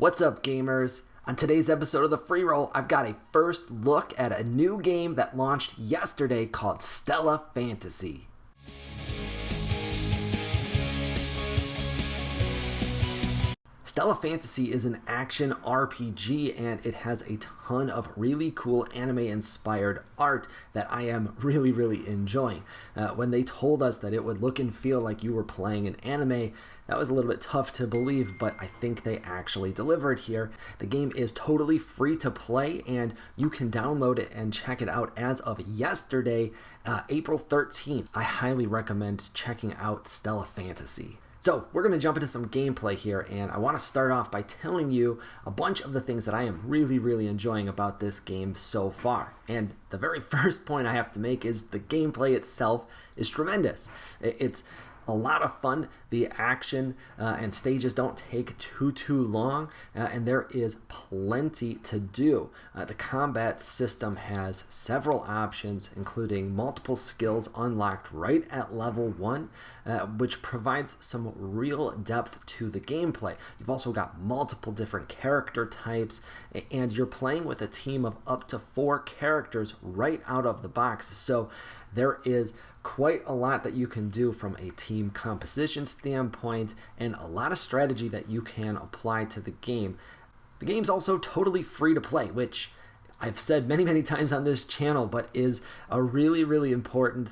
What's up, gamers? On today's episode of the Freeroll, I've got a first look at a new game that launched yesterday called Stella Fantasy. Stella Fantasy is an action RPG, and it has a ton of really cool anime-inspired art that I am really enjoying. When they told us that it would look and feel like you were playing an anime, that was a little bit tough to believe, but I think they actually delivered here. The game is totally free to play, and you can download it and check it out as of yesterday, April 13th. I highly recommend checking out Stella Fantasy. So we're going to jump into some gameplay here, and I want to start off by telling you a bunch of the things that I am really enjoying about this game so far. And the very first point I have to make is the gameplay itself is tremendous. It's a lot of fun. The action and stages don't take too long, and there is plenty to do. The combat system has several options, including multiple skills unlocked right at level 1, which provides some real depth to the gameplay. You've also got multiple different character types, and you're playing with a team of up to 4 characters right out of the box. So there is quite a lot that you can do from a team composition standpoint, and a lot of strategy that you can apply to the game. The game's also totally free to play, which I've said many times on this channel, but is a really important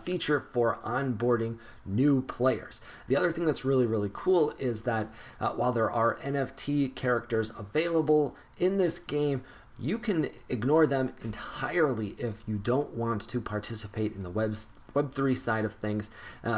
feature for onboarding new players. The other thing that's really cool is that while there are NFT characters available in this game, you can ignore them entirely if you don't want to participate in the Web3 side of things,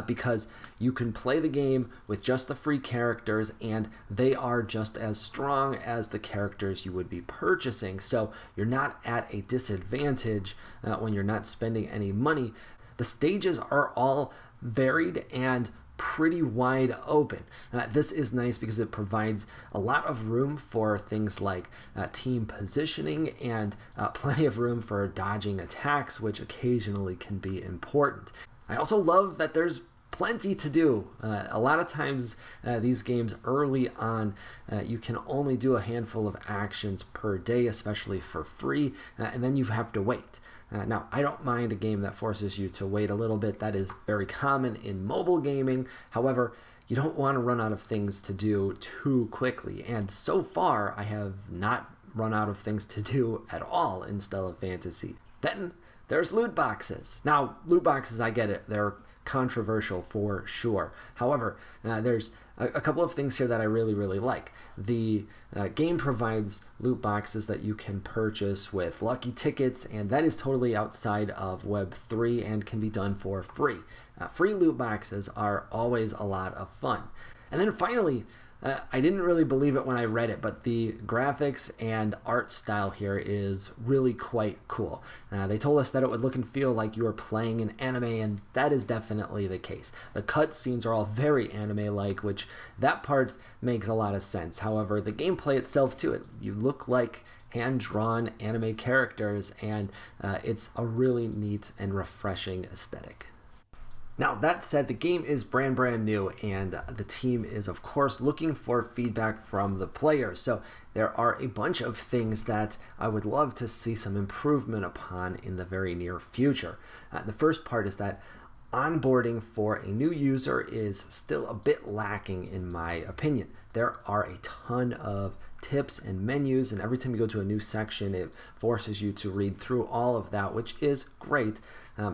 because you can play the game with just the free characters, and they are just as strong as the characters you would be purchasing. So you're not at a disadvantage when you're not spending any money. The stages are all varied and pretty wide open. This is nice because it provides a lot of room for things like team positioning and plenty of room for dodging attacks, which occasionally can be important. I also love that there's plenty to do. A lot of times these games early on, you can only do a handful of actions per day, especially for free, and then you have to wait. Now, I don't mind a game that forces you to wait a little bit. That is very common in mobile gaming. However, you don't want to run out of things to do too quickly. And so far, I have not run out of things to do at all in Stella Fantasy. Then there's loot boxes. Now, loot boxes, I get it. They're controversial for sure. However, there's a couple of things here that I really like. The game provides loot boxes that you can purchase with lucky tickets, and that is totally outside of Web3 and can be done for free. Free loot boxes are always a lot of fun. And then finally, I didn't really believe it when I read it, but the graphics and art style here is really quite cool. They told us that it would look and feel like you were playing an anime, and that is definitely the case. The cutscenes are all very anime-like, which that part makes a lot of sense. However, the gameplay itself too, you look like hand-drawn anime characters, and it's a really neat and refreshing aesthetic. Now, that said, the game is brand new, and the team is, of course, looking for feedback from the players. So there are a bunch of things that I would love to see some improvement upon in the very near future. The first part is that onboarding for a new user is still a bit lacking in my opinion. There are a ton of tips and menus, and every time you go to a new section, it forces you to read through all of that, which is great.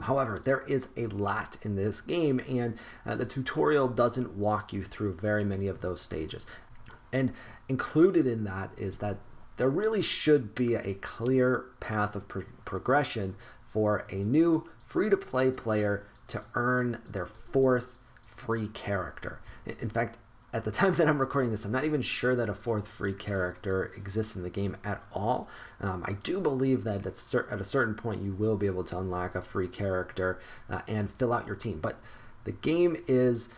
However, there is a lot in this game, and the tutorial doesn't walk you through very many of those stages. And included in that is that there really should be a clear path of progression for a new free-to-play player to earn their 4th free character. In fact, at the time that I'm recording this, I'm not even sure that a 4th free character exists in the game at all. I do believe that at a certain point you will be able to unlock a free character and fill out your team. But the game is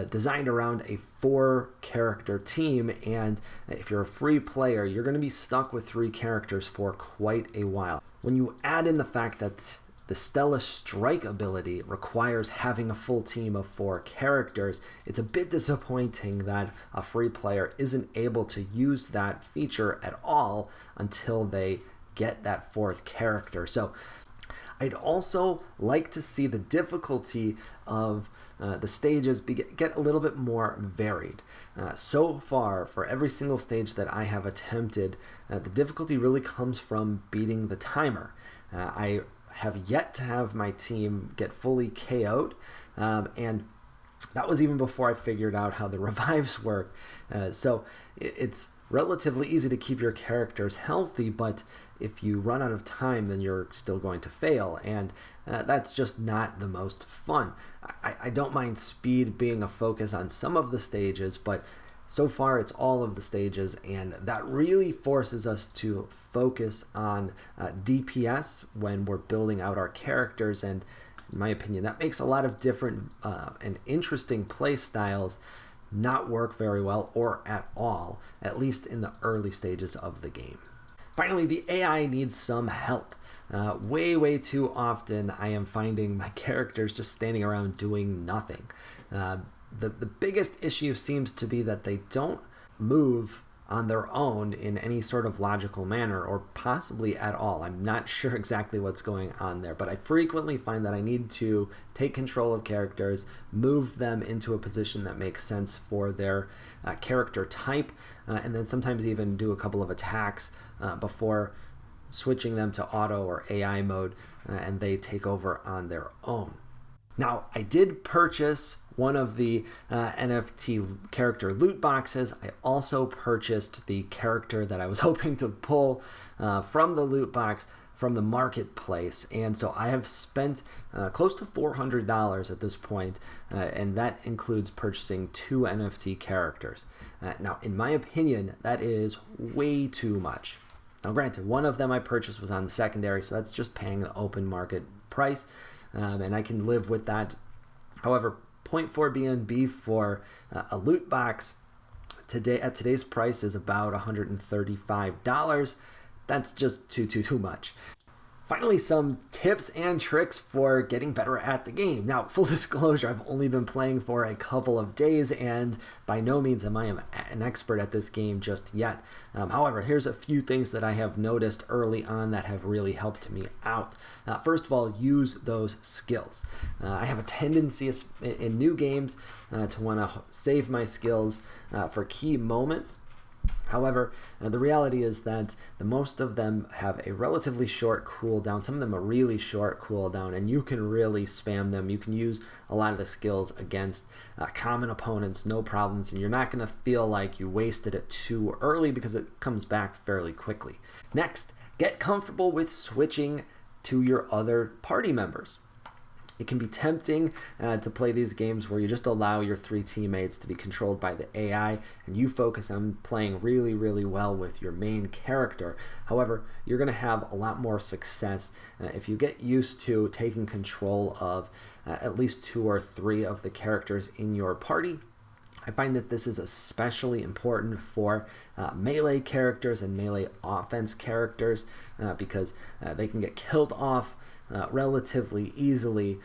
designed around a 4-character team, and if you're a free player, you're going to be stuck with 3 characters for quite a while. When you add in the fact that the Stella Strike ability requires having a full team of 4 characters. It's a bit disappointing that a free player isn't able to use that feature at all until they get that 4th character. So I'd also like to see the difficulty of the stages get a little bit more varied. So far, for every single stage that I have attempted, the difficulty really comes from beating the timer. I have yet to have my team get fully KO'd, and that was even before I figured out how the revives work. So it's relatively easy to keep your characters healthy, but if you run out of time, then you're still going to fail, and that's just not the most fun. I don't mind speed being a focus on some of the stages, but so far it's all of the stages, and that really forces us to focus on DPS when we're building out our characters, and in my opinion, that makes a lot of different and interesting play styles not work very well or at all, at least in the early stages of the game. Finally, the AI needs some help. Way too often I am finding my characters just standing around doing nothing. The biggest issue seems to be that they don't move on their own in any sort of logical manner, or possibly at all. I'm not sure exactly what's going on there, but I frequently find that I need to take control of characters, move them into a position that makes sense for their character type, and then sometimes even do a couple of attacks before switching them to auto or AI mode, and they take over on their own. Now, I did purchase one of the NFT character loot boxes. I also purchased the character that I was hoping to pull from the loot box from the marketplace, and so I have spent close to $400 at this point, and that includes purchasing 2 NFT characters. Now, in my opinion, that is way too much. Now, granted, one of them I purchased was on the secondary, so that's just paying the open market price, and I can live with that. However, 0.4 BNB for a loot box today at today's price is about $135. That's just too much. Finally, some tips and tricks for getting better at the game. Now, full disclosure, I've only been playing for a couple of days, and by no means am I an expert at this game just yet. However, here's a few things that I have noticed early on that have really helped me out. First of all, use those skills. I have a tendency in new games to want to save my skills for key moments. However, the reality is that the most of them have a relatively short cooldown. Some of them a really short cooldown, and you can really spam them. You can use a lot of the skills against common opponents, no problems, and you're not going to feel like you wasted it too early because it comes back fairly quickly. Next, get comfortable with switching to your other party members. It can be tempting to play these games where you just allow your 3 teammates to be controlled by the AI and you focus on playing really well with your main character. However, you're going to have a lot more success if you get used to taking control of at least 2 or 3 of the characters in your party. I find that this is especially important for melee characters and melee offense characters because they can get killed off relatively easily,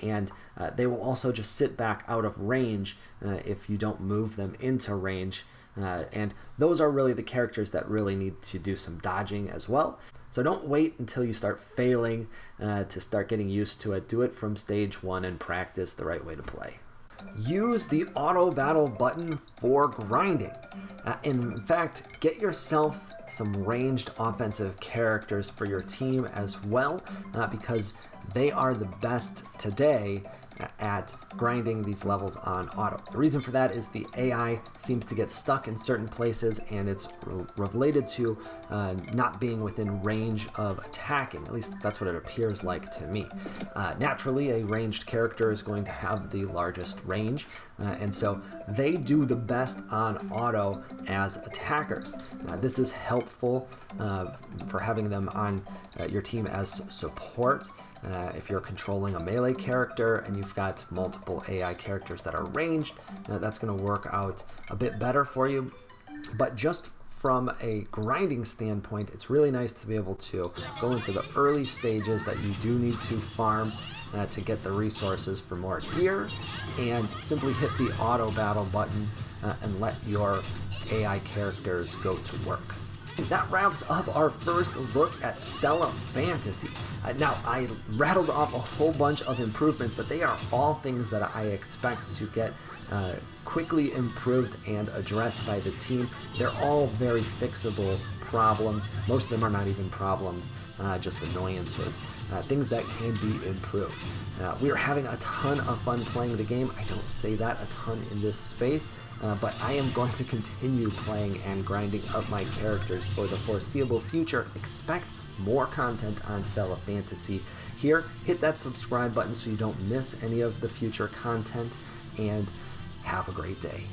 and they will also just sit back out of range if you don't move them into range. And those are really the characters that really need to do some dodging as well. So don't wait until you start failing to start getting used to it. Do it from stage 1 and practice the right way to play. Use the auto battle button for grinding. In fact, get yourself some ranged offensive characters for your team as well, because they are the best today at grinding these levels on auto. The reason for that is the AI seems to get stuck in certain places, and it's related to not being within range of attacking. At least that's what it appears like to me. Naturally, a ranged character is going to have the largest range, and so they do the best on auto as attackers. This is helpful for having them on your team as support. If you're controlling a melee character and you've got multiple AI characters that are ranged, that's going to work out a bit better for you. But just from a grinding standpoint, it's really nice to be able to go into the early stages that you do need to farm to get the resources for more gear, and simply hit the auto battle button and let your AI characters go to work. That wraps up our first look at Stella Fantasy. Now, I rattled off a whole bunch of improvements, but they are all things that I expect to get quickly improved and addressed by the team. They're all very fixable problems. Most of them are not even problems, just annoyances, things that can be improved. We are having a ton of fun playing the game. I don't say that a ton in this space, but I am going to continue playing and grinding up my characters for the foreseeable future. Expect more content on Stella Fantasy. Here, hit that subscribe button so you don't miss any of the future content, and have a great day.